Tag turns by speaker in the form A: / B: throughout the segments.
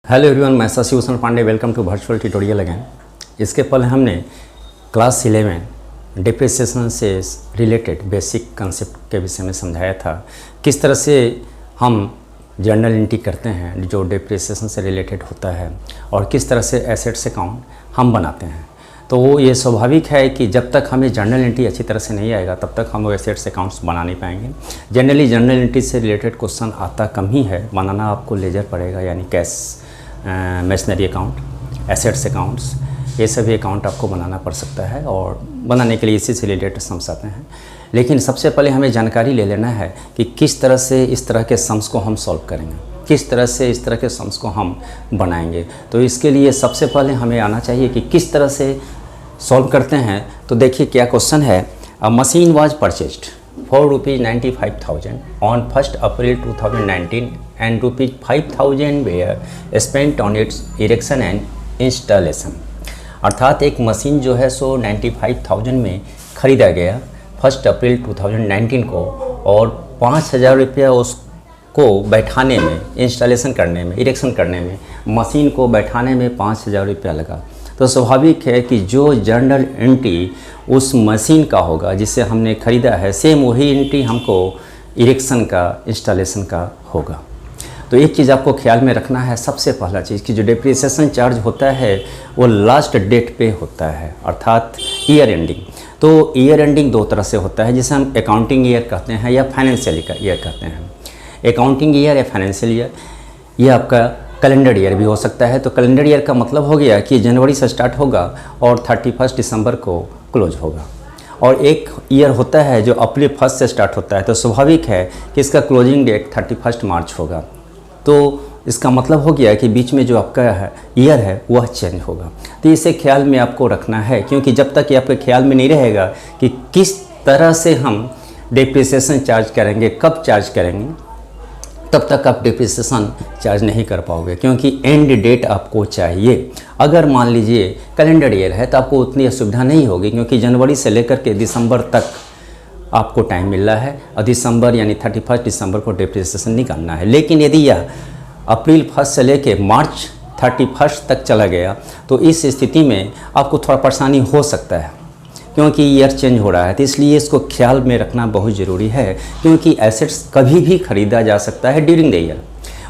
A: Hello everyone, मैं Shashi Bhushan Pandey. Welcome to virtual tutorial again. इसके पहले हमने क्लास 11 डिप्रिसिएशन से रिलेटेड बेसिक कंसेप्ट के विषय में समझाया था। किस तरह से हम जर्नल एंट्री करते हैं जो डिप्रिसिएशन से रिलेटेड होता है और किस तरह से एसेट्स अकाउंट हम बनाते हैं। तो वो ये स्वाभाविक है कि जब तक हमें जर्नल एंट्री अच्छी तरह से नहीं आएगा तब तक हम वो एसेट्स अकाउंट्स बना नहीं पाएंगे। जनरली जर्नल एंट्री से रिलेटेड क्वेश्चन आता कम ही है, बनाना आपको लेजर पड़ेगा, यानी cash machinery account, assets accounts, ये सभी अकाउंट आपको बनाना पड़ सकता है और बनाने के लिए इसी से रिलेटेड सम्स आते हैं। लेकिन सबसे पहले हमें जानकारी ले लेना है कि किस तरह से इस तरह के सम्स को हम सॉल्व करेंगे, किस तरह से इस तरह के सम्स को हम बनाएंगे। तो इसके लिए सबसे पहले हमें आना चाहिए कि किस तरह से सॉल्व करते हैं। तो देखिए क्या क्वेश्चन है। अ machine was purchased for ₹95,000 on 1st April 2019 and ₹5,000 were spent on its erection and installation। अर्थात एक मशीन जो है सो 95,000 में ख़रीदा गया 1 अप्रैल 2019 को और 5,000 रुपया उसको बैठाने में, इंस्टॉलेशन करने में, इरेक्शन करने में, मशीन को बैठाने में 5,000 रुपया लगा। तो स्वाभाविक है कि जो जर्नल एंट्री उस मशीन का होगा जिसे हमने ख़रीदा है, सेम वही एंट्री हमको इरेक्शन का, इंस्टॉलेशन का होगा। तो एक चीज़ आपको ख्याल में रखना है, सबसे पहला चीज़ कि जो डिप्रिसिएशन चार्ज होता है वो लास्ट डेट पे होता है, अर्थात ईयर एंडिंग। तो ईयर एंडिंग दो तरह से होता है, जिसे हम अकाउंटिंग ईयर कहते हैं या फाइनेंशियल ईयर कहते हैं। अकाउंटिंग ईयर या फाइनेंशियल ईयर ये आपका कैलेंडर ईयर भी हो सकता है। तो कैलेंडर ईयर का मतलब हो गया कि जनवरी से स्टार्ट होगा और 31 दिसंबर को क्लोज होगा। और एक ईयर होता है जो अप्रैल 1 से स्टार्ट होता है, तो स्वाभाविक है कि इसका क्लोजिंग डेट 31 मार्च होगा। तो इसका मतलब हो गया कि बीच में जो आपका ईयर है वह चेंज होगा। तो इसे ख्याल में आपको रखना है, क्योंकि जब तक ये आपके ख्याल में नहीं रहेगा कि किस तरह से हम डिप्रिसिएशन चार्ज करेंगे, कब चार्ज करेंगे, तब तक आप डिप्रिसिएशन चार्ज नहीं कर पाओगे, क्योंकि एंड डेट आपको चाहिए। अगर मान लीजिए कैलेंडर ईयर है तो आपको उतनी असुविधा नहीं होगी, क्योंकि जनवरी से लेकर के दिसंबर तक आपको टाइम मिल रहा है और दिसंबर यानी 31 दिसंबर को डिप्रिसिएशन निकालना है। लेकिन यदि यह अप्रैल 1 से लेकर मार्च 31 तक चला गया तो इस स्थिति में आपको थोड़ा परेशानी हो सकता है, क्योंकि ईयर चेंज हो रहा है। तो इसलिए इसको ख्याल में रखना बहुत ज़रूरी है, क्योंकि एसेट्स कभी भी ख़रीदा जा सकता है ड्यूरिंग द ईयर,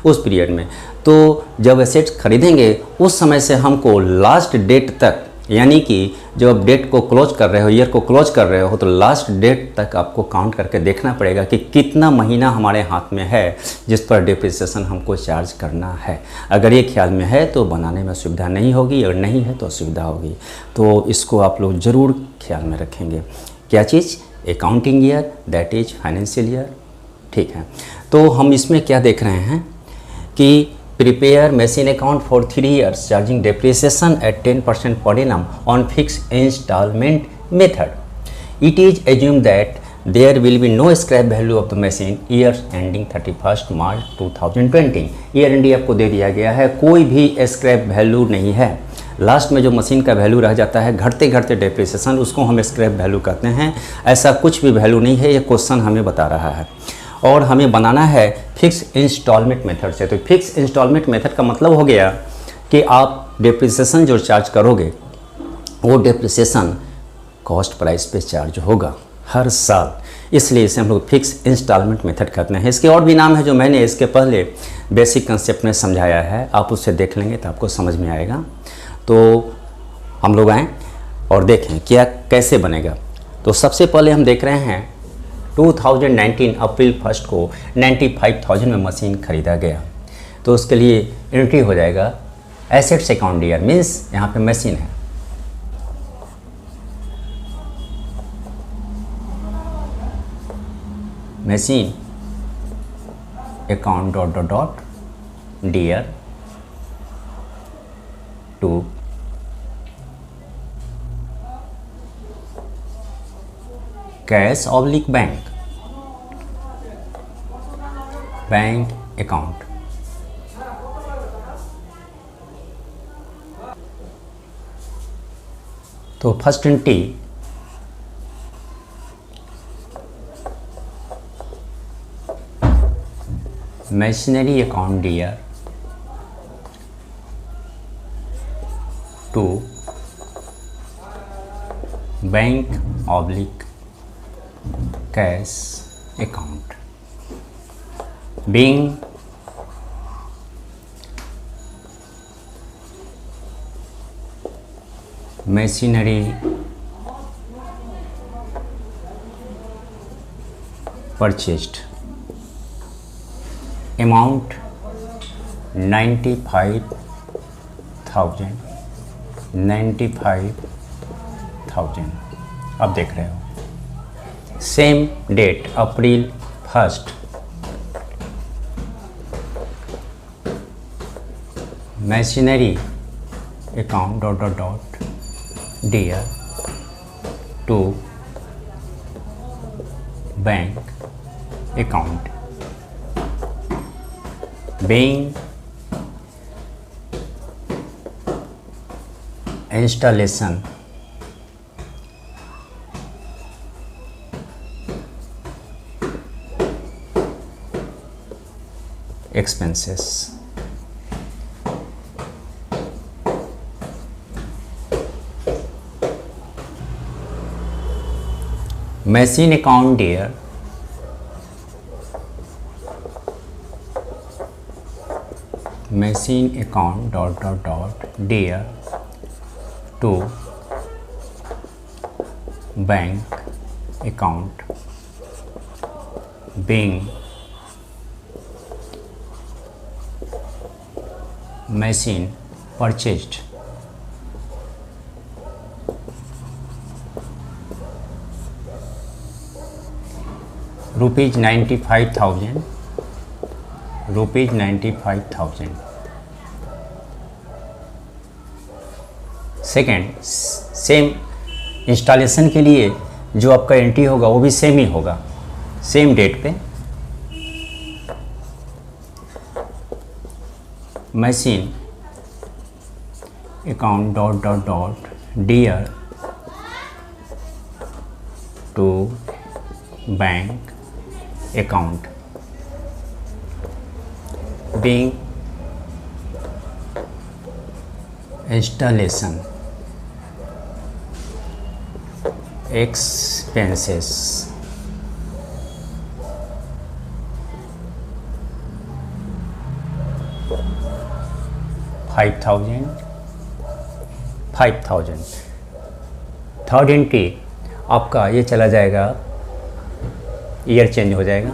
A: उस पीरियड में। तो जब एसेट्स खरीदेंगे उस समय से हमको लास्ट डेट तक, यानी कि जब आप डेट को क्लोज कर रहे हो, ईयर को क्लोज कर रहे हो, तो लास्ट डेट तक आपको काउंट करके देखना पड़ेगा कि कितना महीना हमारे हाथ में है जिस पर डिप्रिसिएशन हमको चार्ज करना है। अगर ये ख्याल में है तो बनाने में असुविधा नहीं होगी, और नहीं है तो असुविधा होगी। तो इसको आप लोग ज़रूर ख्याल में रखेंगे। क्या चीज़? Accounting year, that is financial year. ठीक है, तो हम इसमें क्या देख रहे हैं कि prepare machine account for 3 years charging depreciation at 10% per annum on fixed installment method. It is assumed that there will be no scrap value of the machine years ending 31st March 2020. Year Andy आपको दे दिया गया है, कोई भी scrap value नहीं है। Last में जो मशीन का वैल्यू रह जाता है घटते घटते डिप्रिसिएशन, उसको हम स्क्रैप वैल्यू कहते हैं। ऐसा कुछ भी वैल्यू नहीं है, ये क्वेश्चन हमें बता रहा है। और हमें बनाना है फिक्स इंस्टॉलमेंट मेथड से। तो फिक्स इंस्टॉलमेंट मेथड का मतलब हो गया कि आप डिप्रिसिएशन जो चार्ज करोगे वो डिप्रिसिएशन कॉस्ट प्राइस पे चार्ज होगा हर साल, इसलिए इसे हम लोग फिक्स इंस्टॉलमेंट मेथड कहते हैं। इसके और भी नाम है जो मैंने इसके पहले बेसिक कंसेप्ट में समझाया है, आप उससे देख लेंगे तो आपको समझ में आएगा। तो हम लोग आएँ और देखें क्या कैसे बनेगा। तो सबसे पहले हम देख रहे हैं 2019 अप्रैल 1 को 95,000 में मशीन ख़रीदा गया। तो उसके लिए एंट्री हो जाएगा एसेट्स अकाउंट ईयर, मीन्स यहाँ पे मशीन है, machine account dot dot dot year to cash oblique bank account. तो first entry machinery account year to bank oblique cash account being machinery purchased amount 95,000 अब देख रहे हो same date April 1 machinery account dot dot dot dear to bank account being installation expenses machine account dear machine account dot dot dot dear to bank account being machine purchased rupees 95,000 second same installation के लिए जो आपका entry होगा वो भी same ही होगा same date पे machine account dot dot dot dear to bank account being installation expenses $5,000 third entry आपका ये चला जाएगा ईयर चेंज हो जाएगा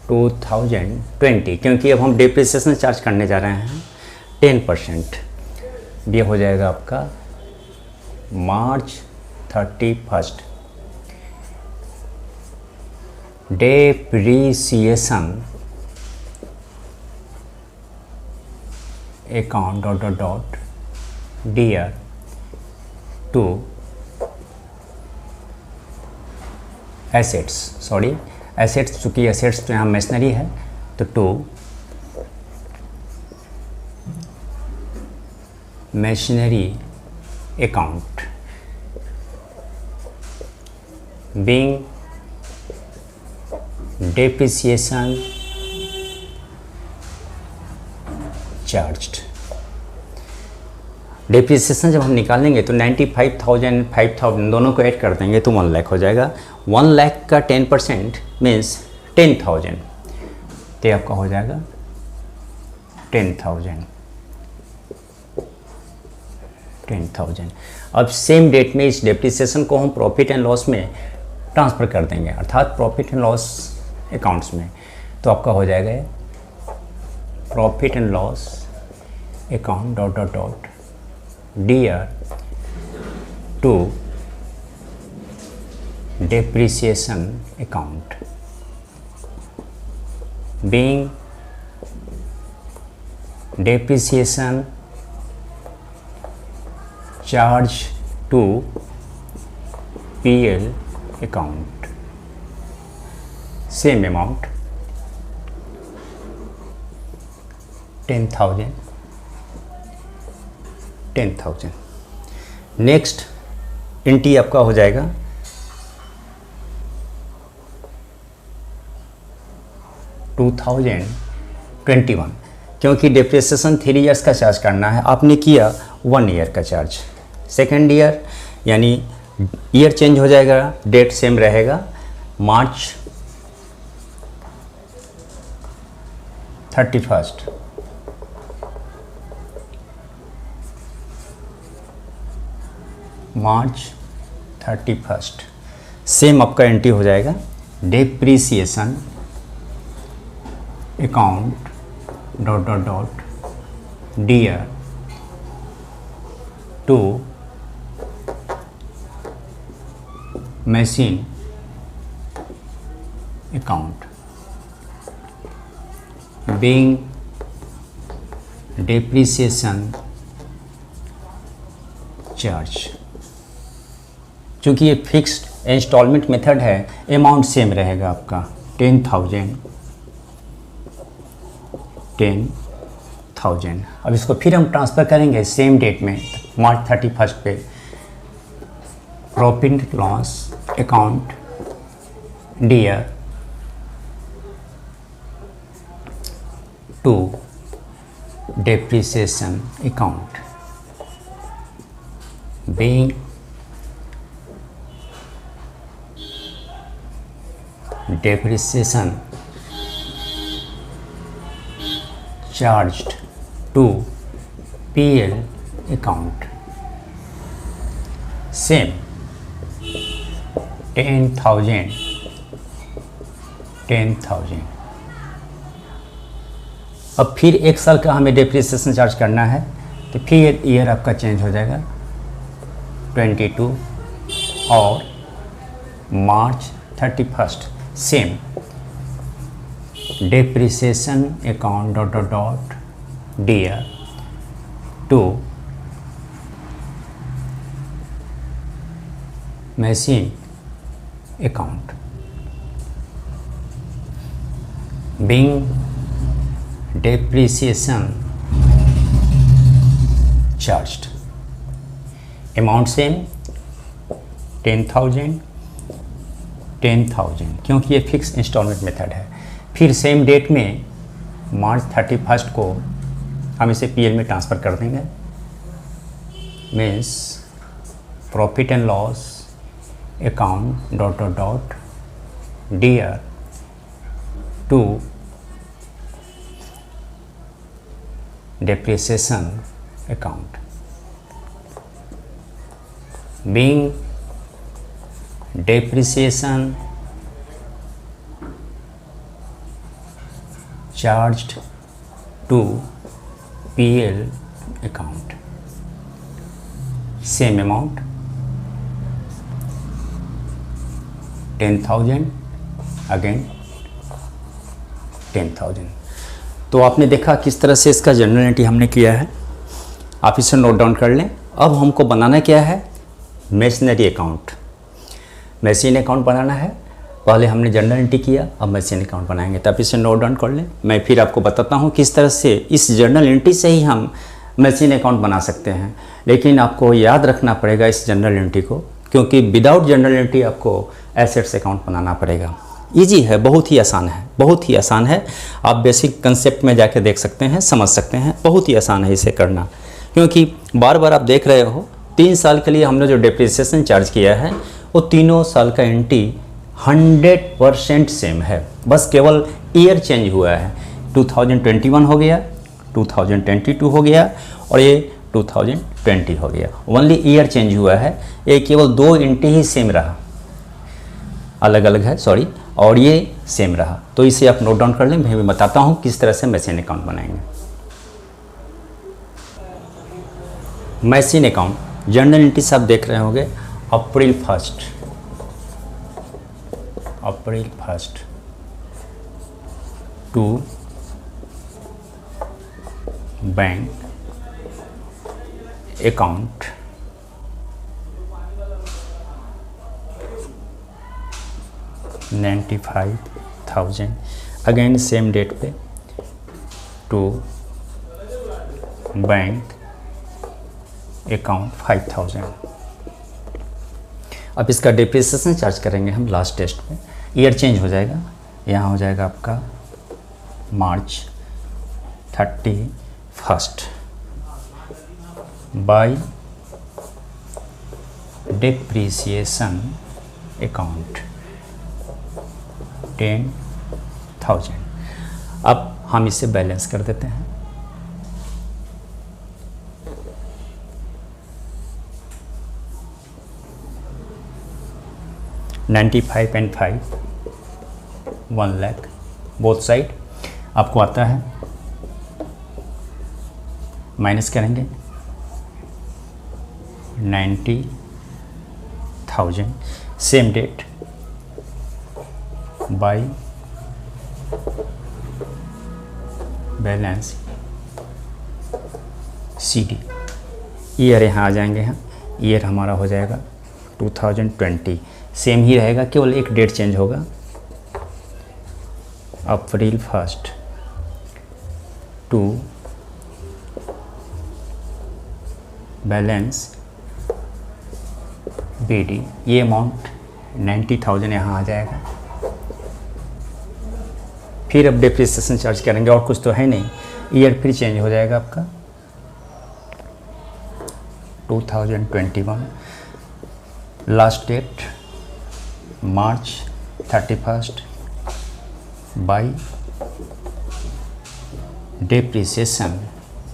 A: 2020 क्योंकि अब हम डिप्रिसिएशन चार्ज करने जा रहे हैं 10%। ये हो जाएगा आपका March 31 depreciation account dot dot dot dear to assets sorry assets चूँकि एसेट्स तो यहाँ मशीनरी है तो to machinery account being depreciation charged depreciation जब हम निकालेंगे तो 95,000 5,000 दोनों को ऐड कर देंगे तो 1 लाख हो जाएगा 1 लाख का 10% मीन्स 10,000 तो आपका हो जाएगा 10,000। अब सेम डेट में इस डेप्रिसिएशन को हम प्रॉफिट एंड लॉस में ट्रांसफ़र कर देंगे अर्थात प्रॉफिट एंड लॉस अकाउंट्स में तो आपका हो जाएगा profit and loss account dot dot dot dear to depreciation account being depreciation charge to PL account same amount 10,000 next entry आपका हो जाएगा 2021 क्योंकि डिप्रिसिएशन 3 ईयर्स का चार्ज करना है, आपने किया 1 ईयर का चार्ज। सेकेंड ईयर यानी ईयर चेंज हो जाएगा, डेट सेम रहेगा, मार्च 31, मार्च 31 सेम आपका एंट्री हो जाएगा। Depreciation account dot dot dot dear to machine account being depreciation charge. क्योंकि ये फिक्स्ड इंस्टॉलमेंट मेथड है, अमाउंट सेम रहेगा आपका 10,000। अब इसको फिर हम ट्रांसफ़र करेंगे सेम डेट में, मार्च 31 पे। Profit loss account dear to depreciation account being depreciation charged to PL account same 10,000 अब फिर 1 साल का हमें डेप्रिसिएशन चार्ज करना है, तो फिर ईयर आपका चेंज हो जाएगा 22 और March 31 same depreciation account dot dot dot dear to machine account being depreciation charged. Amount same 10,000 क्योंकि ये फिक्स इंस्टॉलमेंट मेथड है। फिर सेम डेट में मार्च 31 को हम इसे पीएल में ट्रांसफ़र कर देंगे। Means profit and loss account dot dot dot dear to depreciation account being depreciation charged to PL account same amount 10,000 again 10,000। तो आपने देखा किस तरह से इसका जनरल एंट्री हमने किया है, आप इसे नोट डाउन कर लें। अब हमको बनाना क्या है, मशीनरी अकाउंट, मशीन अकाउंट बनाना है। पहले हमने जनरल एंट्री किया, अब मशीन अकाउंट बनाएंगे, तब इसे नोट डाउन कर लें। मैं फिर आपको बताता हूँ किस तरह से इस जनरल एंट्री से ही हम मशीन अकाउंट बना सकते हैं। लेकिन आपको याद रखना पड़ेगा इस जनरल एंट्री को, क्योंकि विदाउट जनरल एंट्री आपको एसेट्स अकाउंट बनाना पड़ेगा। ईजी है, बहुत ही आसान है, बहुत ही आसान है। आप बेसिक कंसेप्ट में जाके देख सकते हैं, समझ सकते हैं, बहुत ही आसान है इसे करना। क्योंकि बार बार आप देख रहे हो 3 साल के लिए हमने जो डेप्रिसिएशन चार्ज किया है वो तीनों साल का एंट्री 100% सेम है, बस केवल ईयर चेंज हुआ है। 2021 हो गया, 2022 हो गया और ये 2020 हो गया। ओनली ईयर चेंज हुआ है, ये केवल 2 एंट्री ही सेम रहा, अलग अलग है सॉरी, और ये सेम रहा। तो इसे आप नोट डाउन कर लें, मैं बताता हूँ किस तरह से मशीन अकाउंट बनाएंगे। मशीन अकाउंट जनरल एंट्री से आप देख रहे होंगे April 1 to bank account $95,000 again same date पे टू बैंक अकाउंट 5,000। अब इसका डिप्रिसिएशन चार्ज करेंगे हम लास्ट टेस्ट में, ईयर चेंज हो जाएगा, यहाँ हो जाएगा आपका मार्च 31st बाय डेप्रिसिएशन अकाउंट 10,000। अब हम इसे बैलेंस कर देते हैं। $95,500 1 लाख बोथ साइड आपको आता है, माइनस करेंगे 90,000 same date by balance CD। Year यहाँ आ जाएंगे हैं, ईयर हमारा हो जाएगा 2020, सेम ही रहेगा, केवल एक डेट चेंज होगा, अप्रैल 1 टू बैलेंस BD। ये अमाउंट 90,000 यहाँ आ जाएगा। फिर अब डेप्रिसिएशन चार्ज करेंगे, और कुछ तो है नहीं, ईयर फिर चेंज हो जाएगा आपका 2021, last date March 31 by depreciation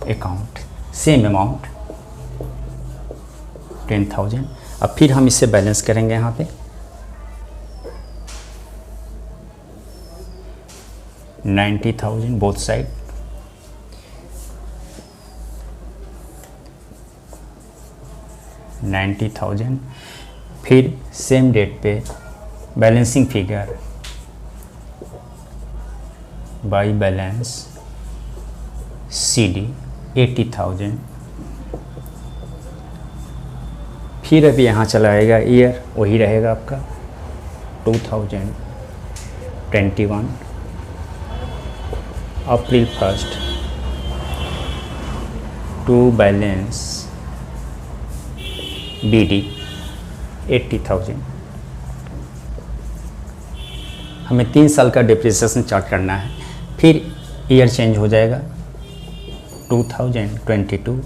A: account same amount 10,000। अब फिर हम इसे बैलेंस करेंगे यहाँ पे 90,000 बोथ साइड, $90,000, फिर सेम डेट पे balancing figure by balance CD 80,000। फिर अभी यहाँ चला आएगा, ईयर वही रहेगा आपका 2021, अप्रैल 1 टू बैलेंस BD 80,000। हमें 3 साल का डेप्रिसिएशन चार्ट करना है। फिर ईयर चेंज हो जाएगा 2022,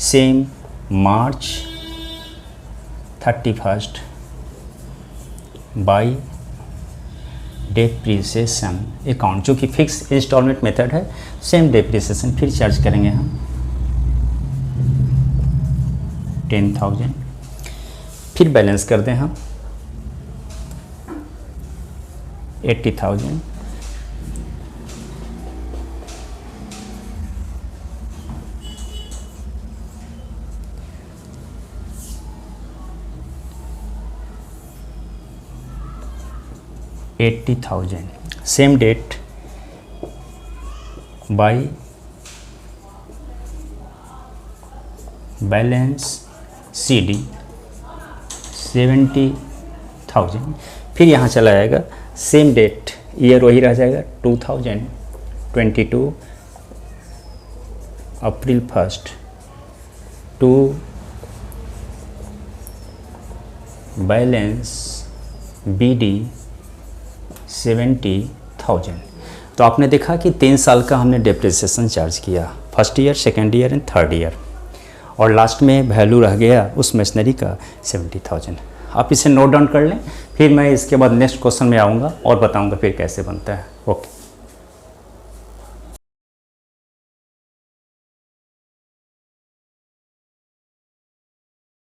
A: same March 31 by depreciation account, जो कि फिक्स इंस्टॉलमेंट मेथड है, सेम डेप्रिसिएशन फिर चार्ज करेंगे हम 10,000। फिर बैलेंस कर दें हम 80,000, same date by balance CD 70,000। फिर यहाँ चला जाएगा, सेम डेट, ईयर वही रह जाएगा 2022, अप्रैल 1 टू बैलेंस BD 70,000। तो आपने देखा कि 3 साल का हमने डेप्रिसिएशन चार्ज किया, first year, second year and third year, और लास्ट में वैल्यू रह गया उस मशीनरी का 70,000। आप इसे नोट डाउन कर लें, फिर मैं इसके बाद नेक्स्ट क्वेश्चन में आऊँगा और बताऊँगा फिर कैसे बनता है। ओके।